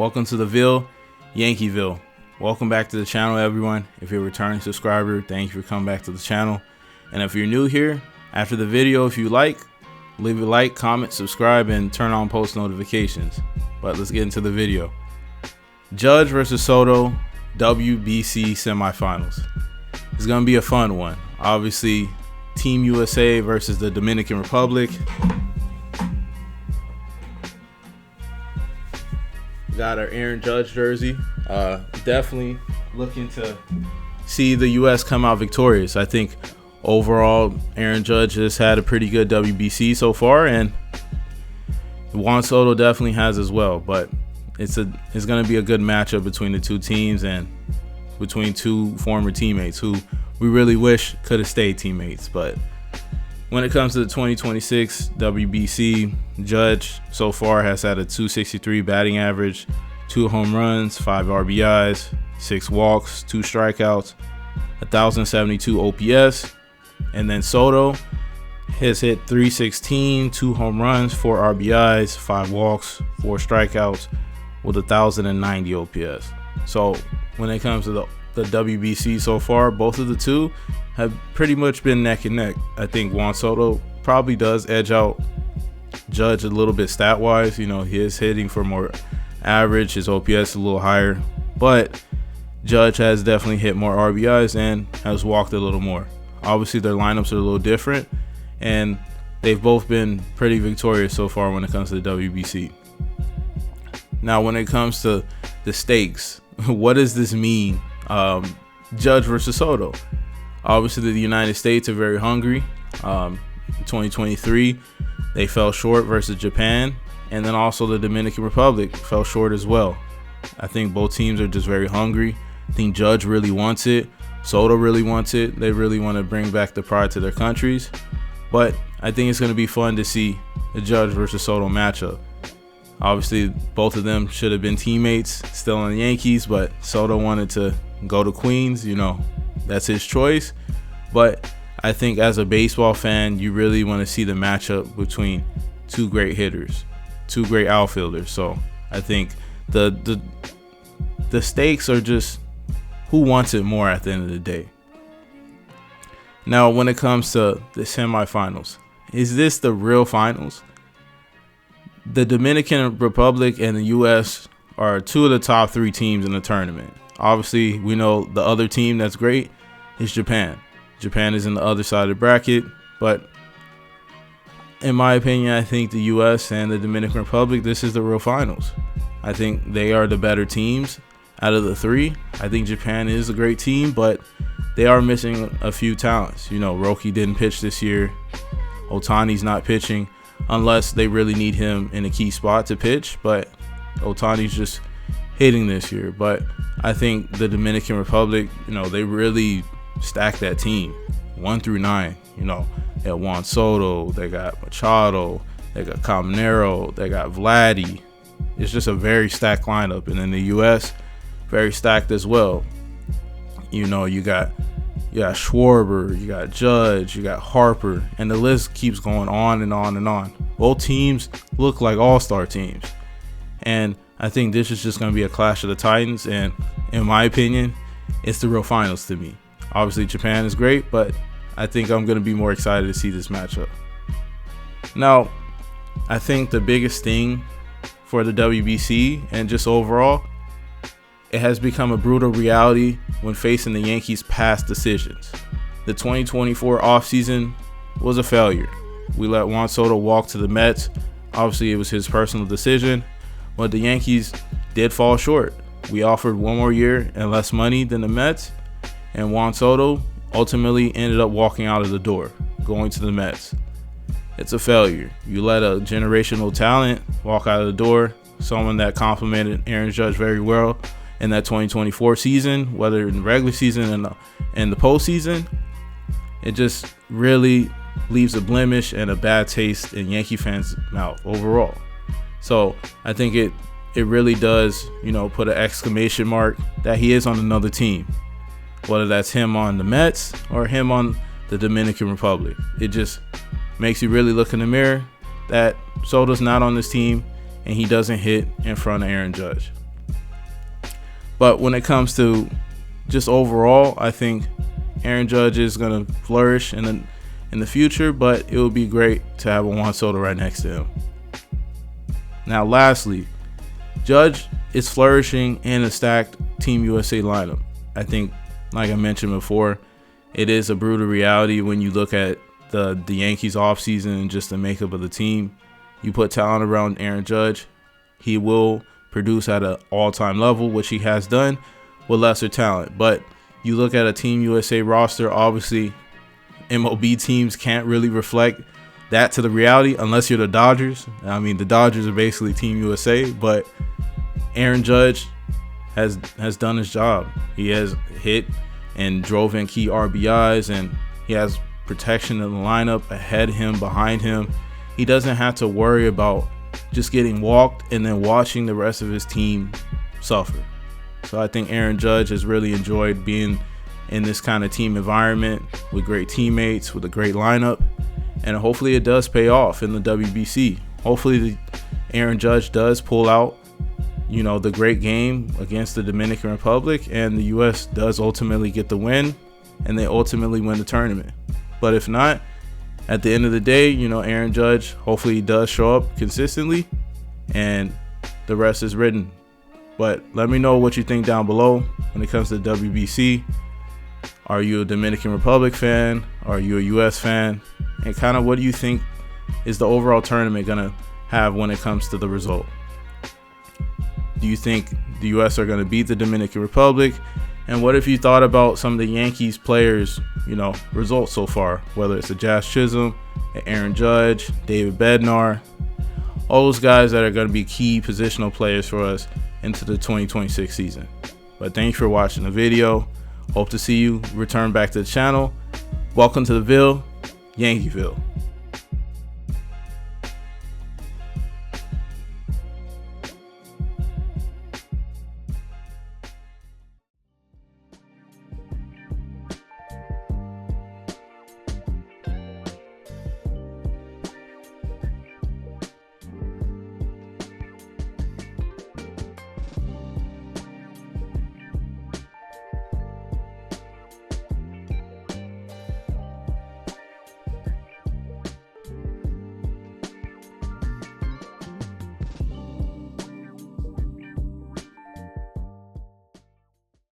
Welcome to the Ville, Yankeeville. Welcome back to the channel, everyone. If you're a returning subscriber, thank you for coming back to the channel. And if you're new here, after the video, if you like, leave a like, comment, subscribe, and turn on post notifications. But let's get into the video. Judge versus Soto, WBC Semifinals. It's going to be a fun one. Obviously, Team USA versus the Dominican Republic. Got our Aaron Judge jersey. Definitely looking to see the US come out victorious. I think overall Aaron Judge has had a pretty good WBC so far, and Juan Soto definitely has as well. But it's going to be a good matchup between the two teams and between two former teammates who we really wish could have stayed teammates. But when it comes to the 2026 WBC, Judge so far has had a .263 batting average, 2 home runs, 5 RBIs, 6 walks, 2 strikeouts, 1,072 OPS. And then Soto has hit .316, 2 home runs, 4 RBIs, 5 walks, 4 strikeouts with 1,090 OPS. So when it comes to the WBC so far, both of the two have pretty much been neck and neck. I think Juan Soto probably does edge out Judge a little bit stat wise. You know, he is hitting for more average, his OPS a little higher, but Judge has definitely hit more RBIs and has walked a little more. Obviously their lineups are a little different, and they've both been pretty victorious so far when it comes to the WBC. Now when it comes to the stakes, what does this mean? Judge versus Soto. Obviously the United States are very hungry. 2023 they fell short versus Japan, and then also the Dominican Republic fell short as well. I think both teams are just very hungry. I think Judge really wants it, Soto really wants it. They really want to bring back the pride to their countries. But I think it's going to be fun to see the Judge versus Soto matchup. Obviously both of them should have been teammates still in the Yankees, but Soto wanted to go to Queens. You know, that's his choice. But I think as a baseball fan, you really want to see the matchup between two great hitters, two great outfielders. So I think the stakes are just who wants it more at the end of the day. Now when it comes to the semifinals, is this the real finals? The Dominican Republic and the US are two of the top 3 teams in the tournament. Obviously, we know the other team that's great is Japan. Japan is in the other side of the bracket, but in my opinion, I think the US and the Dominican Republic, this is the real finals. I think they are the better teams out of the 3. I think Japan is a great team, but they are missing a few talents. You know, Roki didn't pitch this year. Ohtani's not pitching unless they really need him in a key spot to pitch, but Ohtani's just hitting this year. But I think the Dominican Republic, you know, they really stacked that team 1 through 9. You know, they got Juan Soto, they got Machado, they got Caminero, they got Vladdy. It's just a very stacked lineup. And then the US, very stacked as well. You know, you got Schwarber, you got Judge, you got Harper, and the list keeps going on and on and on. Both teams look like all-star teams, and I think this is just going to be a clash of the Titans, and in my opinion, it's the real finals to me. Obviously Japan is great, but I think I'm going to be more excited to see this matchup. Now I think the biggest thing for the WBC and just overall, it has become a brutal reality when facing the Yankees' past decisions. The 2024 offseason was a failure. We let Juan Soto walk to the Mets. Obviously, it was his personal decision, but the Yankees did fall short. We offered 1 more year and less money than the Mets, and Juan Soto ultimately ended up walking out of the door, going to the Mets. It's a failure. You let a generational talent walk out of the door, someone that complimented Aaron Judge very well in that 2024 season, whether in the regular season and the postseason. It just really leaves a blemish and a bad taste in Yankee fans' mouth overall. So I think it really does, you know, put an exclamation mark that he is on another team, whether that's him on the Mets or him on the Dominican Republic. It just makes you really look in the mirror that Soto's not on this team and he doesn't hit in front of Aaron Judge. But when it comes to just overall, I think Aaron Judge is going to flourish in the future, but it would be great to have a Juan Soto right next to him. Now, lastly, Judge is flourishing in a stacked Team USA lineup. I think, like I mentioned before, it is a brutal reality when you look at the Yankees offseason and just the makeup of the team. You put talent around Aaron Judge, he will produce at an all-time level, which he has done with lesser talent. But you look at a Team USA roster, obviously MLB teams can't really reflect that to the reality unless you're the Dodgers. I mean, the Dodgers are basically Team USA, but Aaron Judge has done his job. He has hit and drove in key RBIs, and he has protection in the lineup ahead of him, behind him. He doesn't have to worry about just getting walked and then watching the rest of his team suffer. So I think Aaron Judge has really enjoyed being in this kind of team environment with great teammates, with a great lineup, and hopefully it does pay off in the WBC. Hopefully Aaron Judge does pull out, the great game against the Dominican Republic, and the U.S. does ultimately get the win, and they ultimately win the tournament. But if not, at the end of the day, Aaron Judge, hopefully he does show up consistently, and the rest is written. But let me know what you think down below when it comes to the WBC. Are you a Dominican Republic fan? Are you a U.S. fan? And kind of what do you think is the overall tournament going to have when it comes to the result? Do you think the U.S. are going to beat the Dominican Republic? And what if you thought about some of the Yankees players, results so far, whether it's a Jazz Chisholm, Aaron Judge, David Bednar, all those guys that are going to be key positional players for us into the 2026 season. But thanks for watching the video. Hope to see you return back to the channel. Welcome to the Ville, Yankeeville.